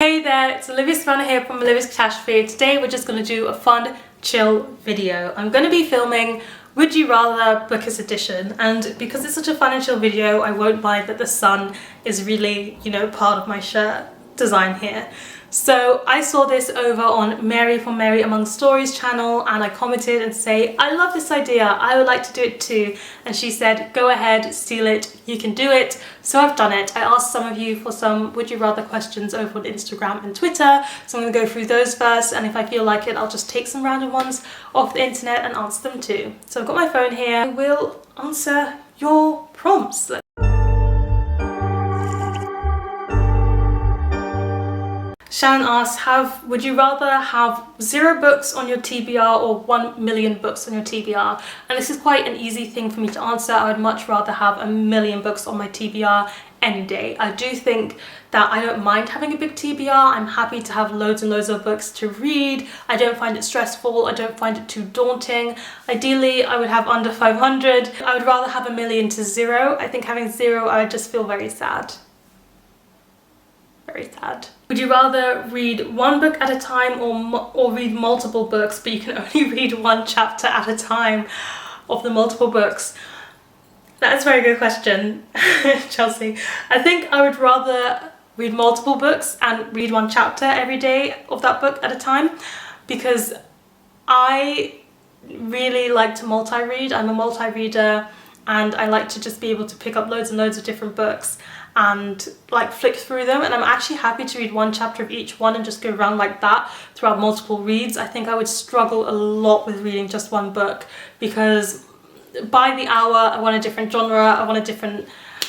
Hey there, it's Olivia-Savannah here from Olivia's Catastrophe. Today we're just going to do a fun, chill video. I'm going to be filming Would You Rather Bookish Edition, and because it's such a fun and chill video, I won't mind that the sun is really, part of my shirt design here. So I saw this over on Mary from Mary Among Stories channel, and I commented and say, I love this idea, I would like to do it too. And she said, go ahead, steal it, you can do it. So I've done it. I asked some of you for some would you rather questions over on Instagram and Twitter. So I'm going to go through those first, and if I feel like it, I'll just take some random ones off the internet and answer them too. So I've got my phone here. I will answer your prompts. Shannon asks, would you rather have 0 books on your TBR or 1 million books on your TBR? And this is quite an easy thing for me to answer. I would much rather have 1 million books on my TBR any day. I do think that I don't mind having a big TBR. I'm happy to have loads and loads of books to read. I don't find it stressful. I don't find it too daunting. Ideally, I would have under 500. I would rather have 1 million to 0. I think having 0, I would just feel very sad. Very sad. Would you rather read 1 book at a time or read multiple books, but you can only read 1 chapter at a time of the multiple books? That's a very good question, Chelsea. I think I would rather read multiple books and read 1 chapter every day of that book at a time, because I really like to multi-read. I'm a multi-reader, and I like to just be able to pick up loads and loads of different books and like flick through them, and I'm actually happy to read 1 chapter of each one and just go around like that throughout multiple reads. I think I would struggle a lot with reading just 1 book, because by the hour I want a different genre, I want a different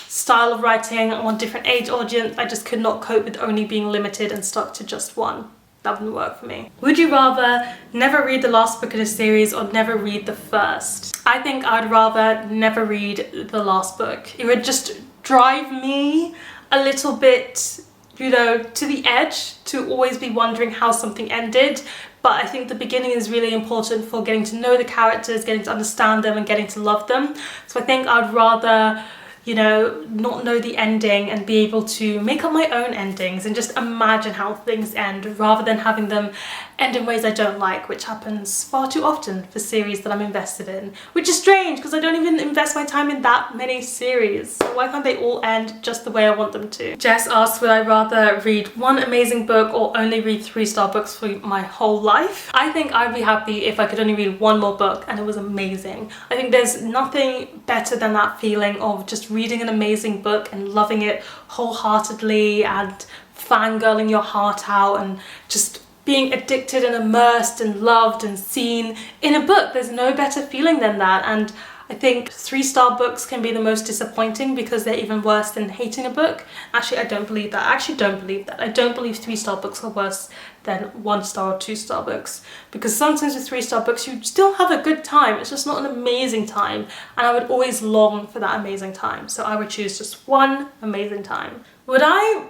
style of writing, I want a different age audience. I just could not cope with only being limited and stuck to just 1. That wouldn't work for me. Would you rather never read the last book in a series or never read the first? I think I'd rather never read the last book. It would just drive me a little bit, to the edge, to always be wondering how something ended. But I think the beginning is really important for getting to know the characters, getting to understand them and getting to love them. So I think I'd rather not know the ending and be able to make up my own endings and just imagine how things end, rather than having them end in ways I don't like, which happens far too often for series that I'm invested in, which is strange because I don't even invest my time in that many series. So why can't they all end just the way I want them to? Jess asks, would I rather read 1 amazing book or only read 3-star books for my whole life? I think I'd be happy if I could only read 1 more book and it was amazing. I think there's nothing better than that feeling of just reading an amazing book and loving it wholeheartedly and fangirling your heart out and just being addicted and immersed and loved and seen in a book. There's no better feeling than that. And I think 3-star books can be the most disappointing because they're even worse than hating a book. Actually, I don't believe that. I don't believe 3-star books are worse than 1-star or 2-star books, because sometimes with 3-star books you still have a good time. It's just not an amazing time, and I would always long for that amazing time. So I would choose just 1 amazing time. Would I?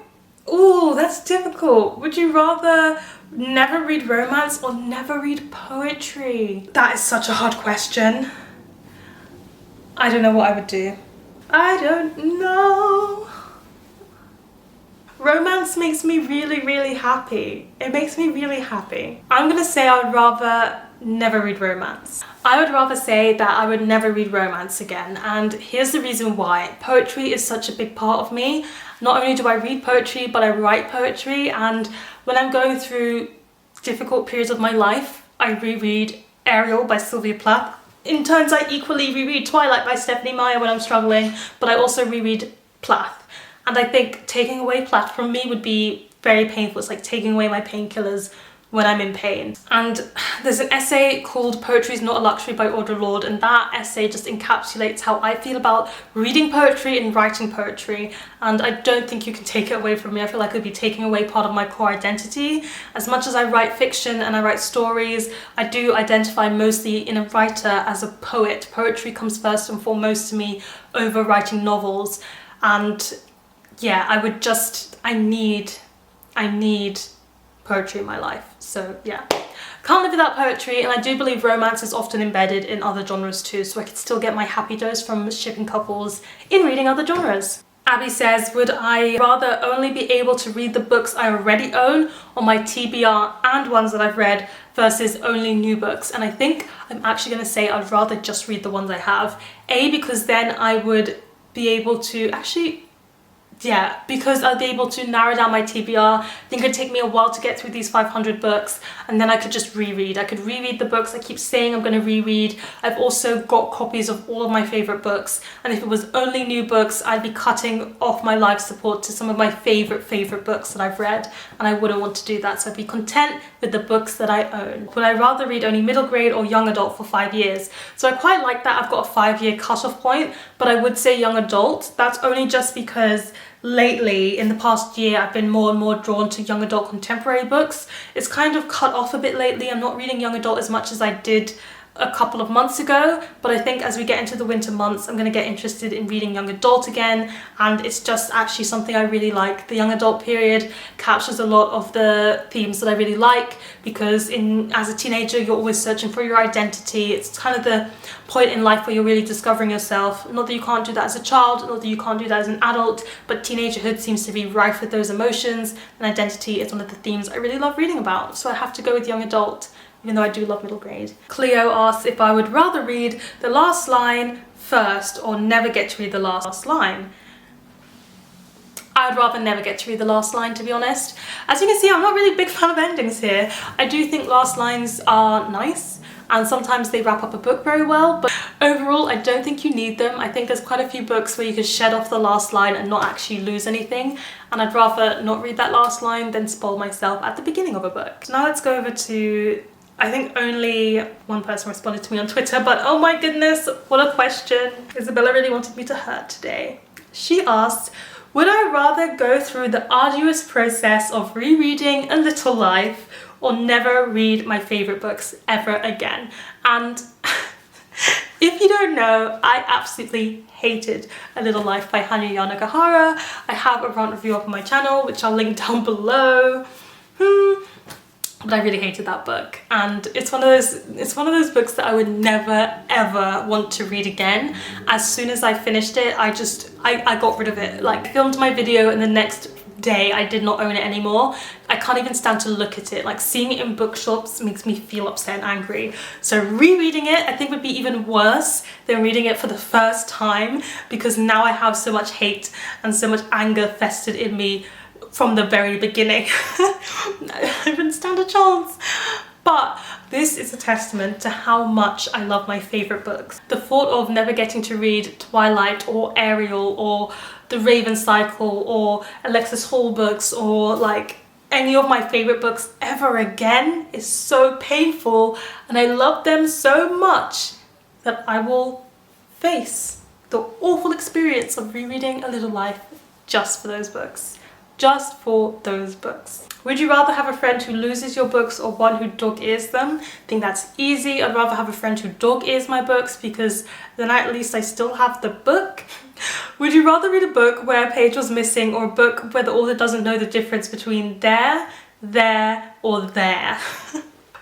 Ooh, that's difficult. Would you rather never read romance or never read poetry? That is such a hard question. I don't know what I would do. I don't know. Romance makes me really, really happy. It makes me really happy. I'm gonna say I would rather never read romance. I would rather say that I would never read romance again, and here's the reason why. Poetry is such a big part of me. Not only do I read poetry, but I write poetry, and when I'm going through difficult periods of my life, I reread Ariel by Sylvia Plath. In turns, I equally reread Twilight by Stephanie Meyer when I'm struggling, but I also reread Plath. And I think taking away Plath from me would be very painful. It's like taking away my painkillers when I'm in pain. And there's an essay called Poetry is Not a Luxury by Audre Lorde, and that essay just encapsulates how I feel about reading poetry and writing poetry, and I don't think you can take it away from me. I feel like it would be taking away part of my core identity. As much as I write fiction and I write stories, I do identify mostly in a writer as a poet. Poetry comes first and foremost to me over writing novels, and yeah, I need poetry in my life. So yeah, can't live without poetry, and I do believe romance is often embedded in other genres too, so I could still get my happy dose from shipping couples in reading other genres. Abby says, would I rather only be able to read the books I already own or my TBR and ones that I've read versus only new books? And I think I'm actually going to say I'd rather just read the ones I have. A, because then I would be able to because I'll be able to narrow down my TBR. I think it'd take me a while to get through these 500 books, and then I could just reread. I could reread the books I keep saying I'm going to reread. I've also got copies of all of my favourite books, and if it was only new books, I'd be cutting off my life support to some of my favourite books that I've read, and I wouldn't want to do that, so I'd be content with the books that I own. Would I rather read only middle grade or young adult for 5 years? So I quite like that I've got a 5-year cut-off point, but I would say young adult. That's only just because lately, in the past year, I've been more and more drawn to young adult contemporary books. It's kind of cut off a bit lately. I'm not reading young adult as much as I did a couple of months ago, but I think as we get into the winter months, I'm going to get interested in reading young adult again, and it's just actually something I really like. The young adult period captures a lot of the themes that I really like, because as a teenager, you're always searching for your identity. It's kind of the point in life where you're really discovering yourself. Not that you can't do that as a child, not that you can't do that as an adult, but teenagerhood seems to be rife with those emotions, and identity is one of the themes I really love reading about. So I have to go with young adult, even though I do love middle grade. Cleo asks if I would rather read the last line first or never get to read the last line. I'd rather never get to read the last line, to be honest. As you can see, I'm not really a big fan of endings here. I do think last lines are nice, and sometimes they wrap up a book very well, but overall I don't think you need them. I think there's quite a few books where you can shed off the last line and not actually lose anything, and I'd rather not read that last line than spoil myself at the beginning of a book. So now let's go over to, I think only one person responded to me on Twitter, but oh my goodness, what a question. Isabella really wanted me to hurt today. She asked, would I rather go through the arduous process of rereading A Little Life or never read my favourite books ever again? And if you don't know, I absolutely hated A Little Life by Hanya Yanagihara. I have a rant review up on my channel, which I'll link down below. But I really hated that book, and it's one of those books that I would never ever want to read again. As soon as I finished it, I got rid of it. Like, I filmed my video and the next day I did not own it anymore. I can't even stand to look at it. Like, seeing it in bookshops makes me feel upset and angry. So rereading it I think would be even worse than reading it for the first time, because now I have so much hate and so much anger festered in me from the very beginning. I wouldn't stand a chance. But this is a testament to how much I love my favourite books. The thought of never getting to read Twilight or Ariel or The Raven Cycle or Alexis Hall books or like any of my favourite books ever again is so painful, and I love them so much that I will face the awful experience of rereading A Little Life just for those books. Just for those books. Would you rather have a friend who loses your books or one who dog ears them? I think that's easy. I'd rather have a friend who dog ears my books, because then at least I still have the book. Would you rather read a book where a page was missing or a book where the author doesn't know the difference between there, or there?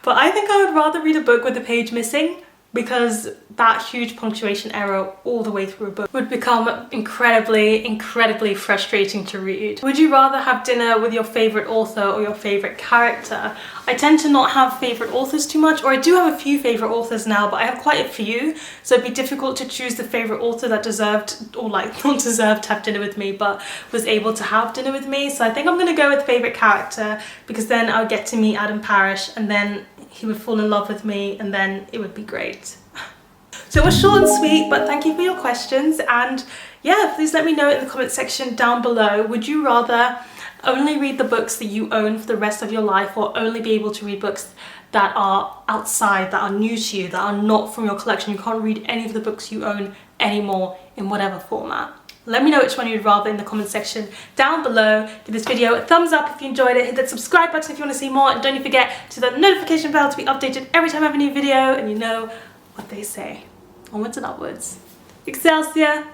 But I think I would rather read a book with a page missing, because that huge punctuation error all the way through a book would become incredibly frustrating to read. Would you rather have dinner with your favourite author or your favourite character? I tend to not have favourite authors too much, or I do have a few favourite authors now, but I have quite a few, so it'd be difficult to choose the favourite author that deserved, or like not deserved to have dinner with me, but was able to have dinner with me. So I think I'm gonna go with favourite character, because then I'll get to meet Adam Parrish, and then he would fall in love with me, and then it would be great. So it was short and sweet, but thank you for your questions, and yeah, please let me know in the comment section down below, would you rather only read the books that you own for the rest of your life, or only be able to read books that are outside, that are new to you, that are not from your collection? You can't read any of the books you own anymore in whatever format. Let me know which one you'd rather in the comment section down below. Give this video a thumbs up if you enjoyed it. Hit that subscribe button if you want to see more. And don't forget to hit that notification bell to be updated every time I have a new video. And you know what they say. Onwards and upwards. Excelsior!